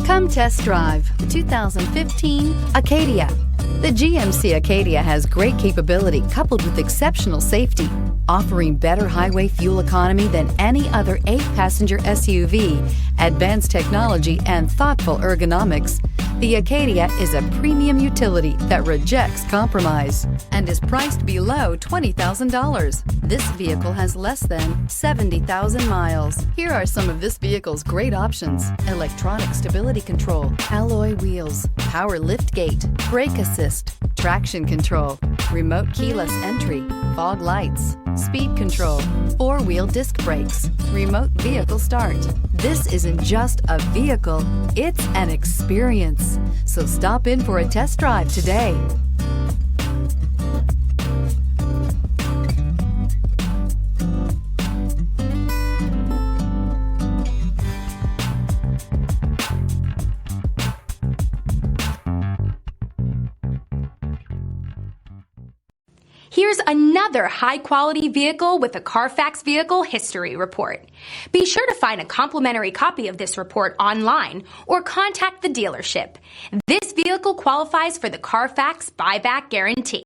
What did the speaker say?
Come test drive the 2015 Acadia. The GMC Acadia has great capability coupled with exceptional safety, offering better highway fuel economy than any other 8-passenger SUV, advanced technology, and thoughtful ergonomics. The Acadia is a premium utility that rejects compromise and is priced below $20,000. This vehicle has less than 70,000 miles. Here are some of this vehicle's great options: electronic stability control, alloy wheels, power lift gate, brake assist, traction control, remote keyless entry, fog lights, speed control, 4-wheel disc brakes, remote vehicle start. This isn't just a vehicle, it's an experience. So stop in for a test drive today. Here's another high-quality vehicle with a CARFAX Vehicle History Report. Be sure to find a complimentary copy of this report online or contact the dealership. This vehicle qualifies for the CARFAX Buyback Guarantee.